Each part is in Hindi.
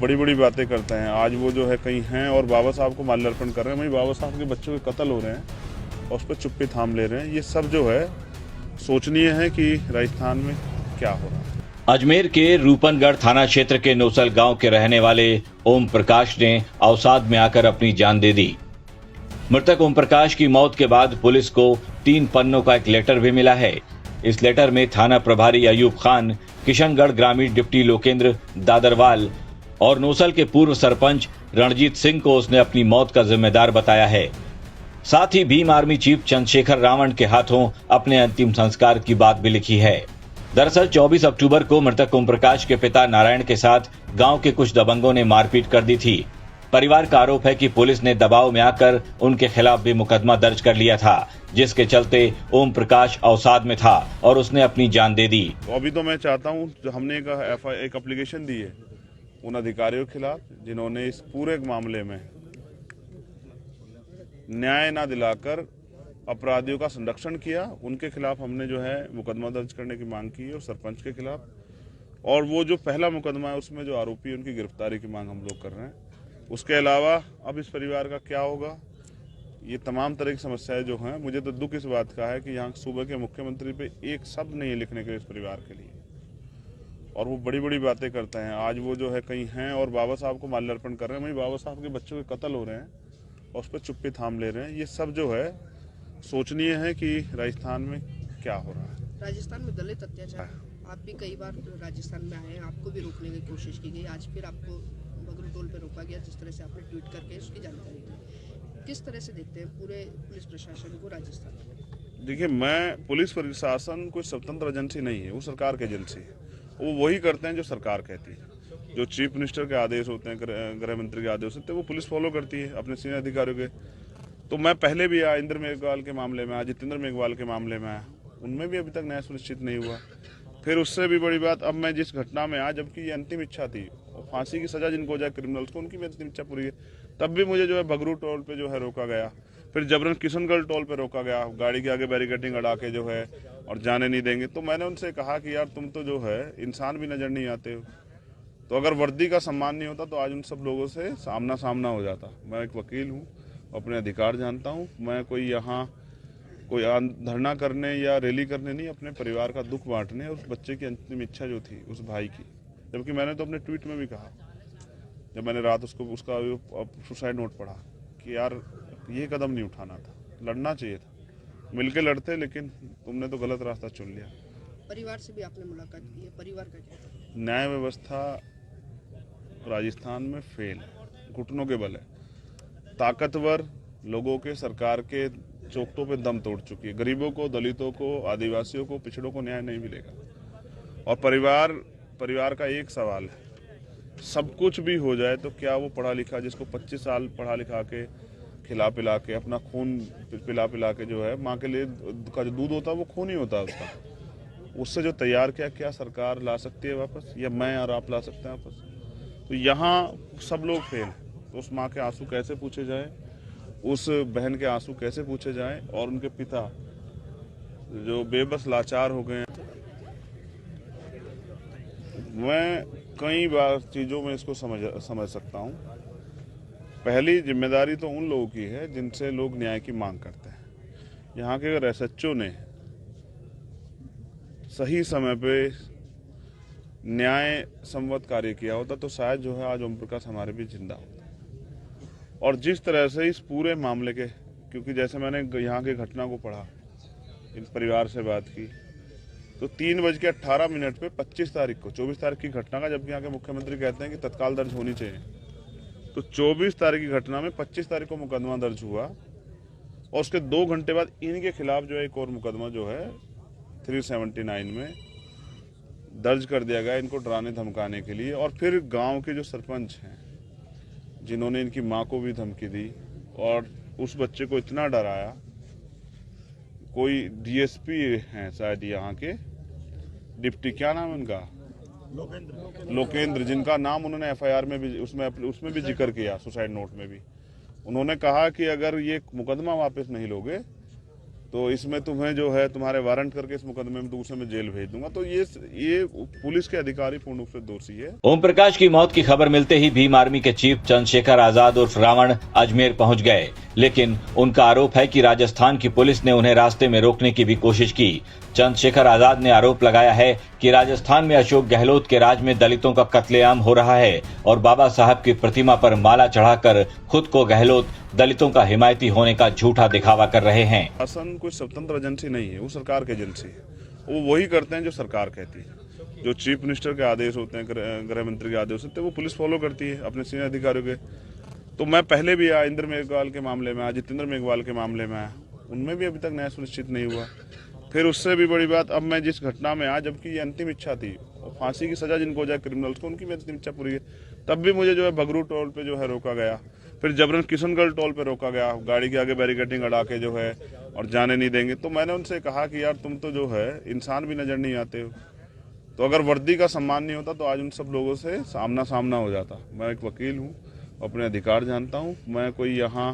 बड़ी बड़ी बातें करते हैं। आज वो जो है कहीं हैं और बाबा साहब को माल्यार्पण कर रहे हैं, वहीं बाबा साहब के बच्चों के कत्ल हो रहे हैं और उस पर चुप्पी थाम ले रहे हैं। ये सब जो है सोचनीय है कि राजस्थान में क्या हो रहा है। अजमेर के रूपनगढ़ थाना क्षेत्र के नोसल गांव के रहने वाले ओम प्रकाश ने अवसाद में आकर अपनी जान दे दी। मृतक ओम प्रकाश की मौत के बाद पुलिस को 3 पन्नों का एक लेटर भी मिला है। इस लेटर में थाना प्रभारी अयूब खान, किशनगढ़ ग्रामीण डिप्टी लोकेंद्र दादरवाल और नोसल के पूर्व सरपंच रणजीत सिंह को उसने अपनी मौत का जिम्मेदार बताया है। साथ ही भीम आर्मी चीफ चंद्रशेखर रावण के हाथों अपने अंतिम संस्कार की बात भी लिखी है। दरअसल 24 अक्टूबर को मृतक ओम प्रकाश के पिता नारायण के साथ गांव के कुछ दबंगों ने मारपीट कर दी थी। परिवार का आरोप है कि पुलिस ने दबाव में आकर उनके खिलाफ भी मुकदमा दर्ज कर लिया था, जिसके चलते ओम प्रकाश अवसाद में था और उसने अपनी जान दे दी। तो अभी तो मैं चाहता हूं, जो हमने एक एप्लीकेशन दी है उन अधिकारियों के खिलाफ जिन्होंने इस पूरे मामले में न्याय ना दिलाकर अपराधियों का संरक्षण किया, उनके खिलाफ हमने जो है मुकदमा दर्ज करने की मांग की है और सरपंच के खिलाफ। और वो जो पहला मुकदमा है उसमें जो आरोपी है उनकी गिरफ्तारी की मांग हम लोग कर रहे हैं। उसके अलावा अब इस परिवार का क्या होगा, ये तमाम तरह की समस्याएं जो हैं, मुझे तो दुख इस बात का है कि यहाँ सूबे के मुख्यमंत्री पे एक शब्द नहीं है लिखने के लिए इस परिवार के लिए, और वो बड़ी बड़ी बातें करते हैं। आज वो जो है कहीं हैं और बाबा साहब को माल्यार्पण कर रहे हैं, वहीं बाबा साहब के बच्चों के कत्ल हो रहे हैं और उस पर चुप्पी थाम ले रहे हैं। ये सब जो है सोचनीय है कि राजस्थान में क्या हो रहा है। राजस्थान में दलित अत्याचार, आप भी कई बार राजस्थान में आए हैं, आपको भी रोकने की कोशिश की गई, आज फिर आपको बगरू टोल पे रोका गया, जिस तरह से आपने ट्वीट करके उसकी जानकारी दी। किस तरह से देखते हैं पूरे पुलिस प्रशासन को राजस्थान में? देखिए, मैं पुलिस प्रशासन कोई स्वतंत्र एजेंसी नहीं है, वो सरकार की एजेंसी है। वो वही करते हैं जो सरकार कहती है। जो चीफ मिनिस्टर के आदेश होते हैं, गृह मंत्री के आदेश होते हैं, वो पुलिस फॉलो करती है अपने सीनियर अधिकारियों के। तो मैं पहले भी आया, इंद्र मेघवाल के मामले में आया, जितेंद्र मेघवाल के मामले में आया, उनमें भी अभी तक न्याय सुनिश्चित नहीं हुआ। फिर उससे भी बड़ी बात, अब मैं जिस घटना में आया, जबकि ये अंतिम इच्छा थी और फांसी की सजा जिनको हो जाए क्रिमिनल्स को, उनकी भी अंतिम इच्छा पूरी है, तब भी मुझे जो है बगरू टोल पे जो है रोका गया। फिर जबरन किशनगढ़ टोल पे रोका गया, गाड़ी के आगे बैरिकेडिंग अड़ा के जो है और जाने नहीं देंगे। तो मैंने उनसे कहा कि यार तुम तो जो है इंसान भी नजर नहीं आते हो, तो अगर वर्दी का सम्मान नहीं होता तो आज उन सब लोगों से सामना सामना हो जाता। मैं एक वकील हूँ, अपने अधिकार जानता हूँ। मैं कोई यहाँ कोई धरना करने या रैली करने नहीं, अपने परिवार का दुख बांटने और उस बच्चे की अंतिम इच्छा जो थी उस भाई की। जबकि मैंने तो अपने ट्वीट में भी कहा, जब मैंने रात उसका सुसाइड नोट पढ़ा, कि यार ये कदम नहीं उठाना था, लड़ना चाहिए था, मिलके लड़ते, लेकिन तुमने तो गलत रास्ता चुन लिया। परिवार से भी आपने मुलाकात की है, परिवार का क्या? न्याय व्यवस्था राजस्थान में फेल है, घुटनों के बल है। ताकतवर लोगों के सरकार के चौकटों पे दम तोड़ चुकी है। गरीबों को, दलितों को, आदिवासियों को, पिछड़ों को न्याय नहीं मिलेगा। और परिवार का एक सवाल है, सब कुछ भी हो जाए तो क्या वो पढ़ा लिखा, जिसको 25 साल पढ़ा लिखा के खिला पिला के अपना खून पिला पिला के जो है माँ के लिए का जो दूध होता है वो खून ही होता है उसका, उससे जो तैयार किया, क्या सरकार ला सकती है वापस, या मैं और आप ला सकते हैं वापस? तो यहाँ सब लोग फेल हैं। तो उस माँ के आंसू कैसे पूछे जाए, उस बहन के आंसू कैसे पूछे जाएं, और उनके पिता जो बेबस लाचार हो गए हैं। मैं कई बार चीज़ों में इसको समझ सकता हूँ। पहली जिम्मेदारी तो उन लोगों की है जिनसे लोग न्याय की मांग करते हैं। यहाँ के अगर SHO ने सही समय पे न्याय संवत कार्य किया होता तो शायद जो है आज ओम प्रकाश हमारे भी जिंदा होता। और जिस तरह से इस पूरे मामले के, क्योंकि जैसे मैंने यहाँ की घटना को पढ़ा, इन परिवार से बात की, तो 3:18 पे 25 तारीख को, 24 तारीख की घटना का, जबकि यहाँ के मुख्यमंत्री कहते हैं कि तत्काल दर्ज होनी चाहिए, तो 24 तारीख की घटना में 25 तारीख को मुकदमा दर्ज हुआ और उसके 2 घंटे बाद इनके खिलाफ जो है एक और मुकदमा जो है 379 में दर्ज कर दिया गया, इनको डराने धमकाने के लिए। और फिर गांव के जो सरपंच हैं जिन्होंने इनकी माँ को भी धमकी दी और उस बच्चे को इतना डराया, कोई DSP हैं शायद यहाँ के, डिप्टी, क्या नाम है उनका, लोकेंद्र, जिनका नाम उन्होंने FIR में भी उसमें भी जिक्र किया, सुसाइड नोट में भी। उन्होंने कहा कि अगर ये मुकदमा वापस नहीं लोगे तो इसमें तुम्हें जो है तुम्हारे वारंट करके इस मुकदमे में दूसरे में जेल भेज दूंगा। तो ये पुलिस के अधिकारी पूर्ण रूप से दोषी है। ओम प्रकाश की मौत की खबर मिलते ही भीम आर्मी के चीफ चंद्रशेखर आजाद उर्फ रावण अजमेर पहुंच गए, लेकिन उनका आरोप है कि राजस्थान की पुलिस ने उन्हें रास्ते में रोकने की भी कोशिश की। चंद्रशेखर आजाद ने आरोप लगाया है कि राजस्थान में अशोक गहलोत के राज में दलितों का कत्लेआम हो रहा है और बाबा साहब की प्रतिमा पर माला चढ़ाकर खुद को गहलोत दलितों का हिमायती होने का झूठा दिखावा कर रहे हैं। शासन कोई स्वतंत्र एजेंसी नहीं है, वो सरकार की एजेंसी है। वो वही करते हैं जो सरकार कहती है। जो चीफ मिनिस्टर के आदेश होते हैं, गृह मंत्री के आदेश होते हैं, वो पुलिस फॉलो करती है अपने सीनियर अधिकारियों के। तो मैं पहले भी आया, इंद्र मेघवाल के मामले में आया, जितेंद्र मेघवाल के मामले में आया, उनमें भी अभी तक न्याय सुनिश्चित नहीं हुआ। फिर उससे भी बड़ी बात, अब मैं जिस घटना में आया, जबकि ये अंतिम इच्छा थी, फांसी की सजा जिनको हो जाए क्रिमिनल्स को, उनकी भी अंतिम इच्छा पूरी है, तब भी मुझे जो है बगरू टोल पे जो है रोका गया। फिर जबरन किशनगढ़ टोल पे रोका गया, गाड़ी के आगे बैरिकेडिंग अड़ा के जो है और जाने नहीं देंगे। तो मैंने उनसे कहा कि यार तुम तो जो है इंसान भी नजर नहीं आते हो, तो अगर वर्दी का सम्मान नहीं होता तो आज उन सब लोगों से सामना सामना हो जाता। मैं एक वकील हूँ, अपने अधिकार जानता हूँ। मैं कोई यहाँ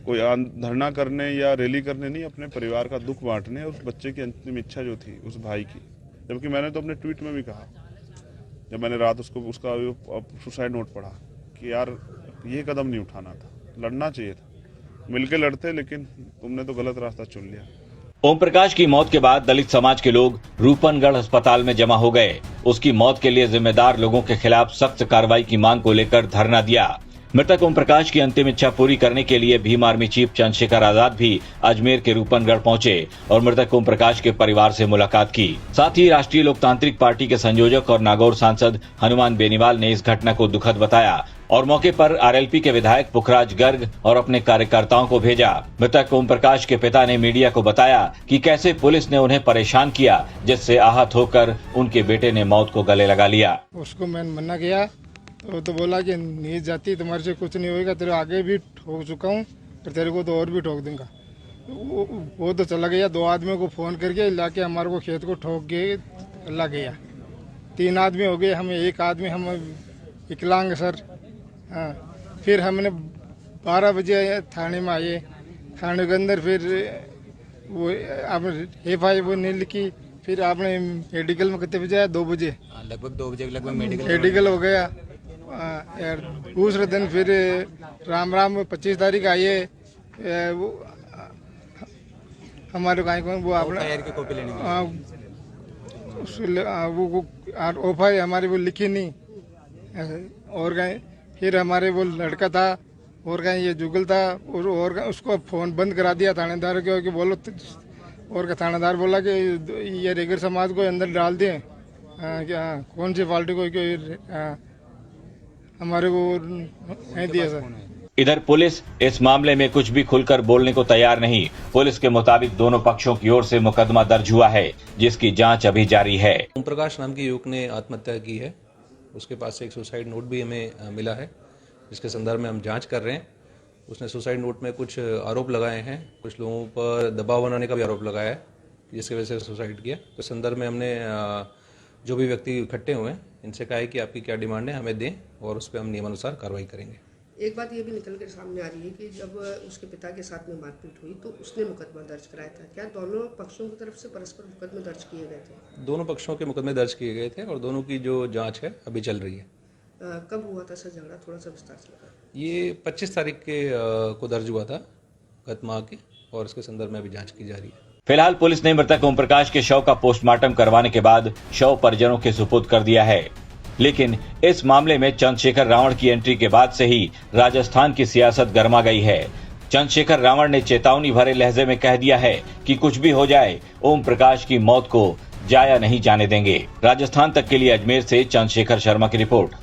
कोई धरना करने या रैली करने नहीं, अपने परिवार का दुख बांटने और उस बच्चे की अंतिम इच्छा जो थी उस भाई की। जबकि मैंने तो अपने ट्वीट में भी कहा, जब मैंने रात उसका सुसाइड नोट पढ़ा, कि यार ये कदम नहीं उठाना था, लड़ना चाहिए था, मिलके लड़ते, लेकिन तुमने तो गलत रास्ता चुन लिया। ओम प्रकाश की मौत के बाद दलित समाज के लोग रूपनगढ़ अस्पताल में जमा हो गए। उसकी मौत के लिए जिम्मेदार लोगों के खिलाफ सख्त कार्रवाई की मांग को लेकर धरना दिया। मृतक ओम प्रकाश की अंतिम इच्छा पूरी करने के लिए भीम आर्मी चीफ चंद्रशेखर आजाद भी अजमेर के रूपनगढ़ पहुंचे और मृतक ओम प्रकाश के परिवार से मुलाकात की। साथ ही राष्ट्रीय लोकतांत्रिक पार्टी के संयोजक और नागौर सांसद हनुमान बेनीवाल ने इस घटना को दुखद बताया और मौके पर आरएलपी के विधायक पुखराज गर्ग और अपने कार्यकर्ताओं को भेजा। मृतक ओम प्रकाश के पिता ने मीडिया को बताया कि कैसे पुलिस ने उन्हें परेशान किया, जिससे आहत होकर उनके बेटे ने मौत को गले लगा लिया। उसको मैंने मना किया तो बोला कि नहीं जाती, तुम्हारे से कुछ नहीं होगा, तेरे आगे भी ठोक चुका हूँ, पर तेरे को तो और भी ठोक दूंगा। वो तो चला गया, 2 आदमियों को फोन करके लाके हमारे को खेत को ठोक के ला गया। 3 आदमी हो गए, हमें 1 आदमी हम विकलांग सर। हाँ, फिर हमने 12 बजे थाने में आए। थाने के अंदर फिर वो आपने FI वो नहीं लिखी। फिर आपने मेडिकल में कितने बजे आया? 2 बजे, लगभग 2 बजे लगभग मेडिकल हो गया। यार दूसरे दिन फिर राम 25 तारीख आइए, वो हमारे गाय को वो अपना कॉपी लेनी वो OFI हमारी वो लिखी नहीं। और गए फिर हमारे वो लड़का था और गए ये जुगल था और उसको फोन बंद करा दिया थानेदार के, कि बोलो। और थानेदार बोला कि ये रेगर समाज को अंदर डाल दें। कौन सी पार्टी को हमारे को नहीं दिया सर। इधर पुलिस इस मामले में कुछ भी खुलकर बोलने को तैयार नहीं। पुलिस के मुताबिक दोनों पक्षों की ओर से मुकदमा दर्ज हुआ है, जिसकी जांच अभी जारी है। ओम प्रकाश नाम के युवक ने आत्महत्या की है। उसके पास से एक सुसाइड नोट भी हमें मिला है, जिसके संदर्भ में हम जांच कर रहे हैं। उसने सुसाइड नोट में कुछ आरोप लगाए हैं, कुछ लोगों पर दबाव बनाने का भी आरोप लगाया है, जिसकी वजह से सुसाइड किया। तो संदर्भ में हमने जो भी व्यक्ति इकट्ठे हुए हैं इनसे कहा है कि आपकी क्या डिमांड है हमें दें, और उस पर हम नियमानुसार कार्रवाई करेंगे। एक बात ये भी निकल कर सामने आ रही है कि जब उसके पिता के साथ में मारपीट हुई तो उसने मुकदमा दर्ज कराया था। क्या दोनों पक्षों की तरफ से परस्पर मुकदमे दर्ज किए गए थे? दोनों पक्षों के मुकदमे दर्ज किए गए थे और दोनों की जो जांच है अभी चल रही है। कब हुआ था सर झगड़ा? थोड़ा सा विस्तार से बताएं। ये 25 तारीख के को दर्ज हुआ था गत माह के, और इसके संदर्भ में अभी जांच की जा रही है। फिलहाल पुलिस ने मृतक ओम प्रकाश के शव का पोस्टमार्टम करवाने के बाद शव परिजनों के सुपुर्द कर दिया है। लेकिन इस मामले में चंद्रशेखर रावण की एंट्री के बाद से ही राजस्थान की सियासत गर्मा गई है। चंद्रशेखर रावण ने चेतावनी भरे लहजे में कह दिया है कि कुछ भी हो जाए, ओम प्रकाश की मौत को जाया नहीं जाने देंगे। राजस्थान तक के लिए अजमेर से चंद्रशेखर शर्मा की रिपोर्ट।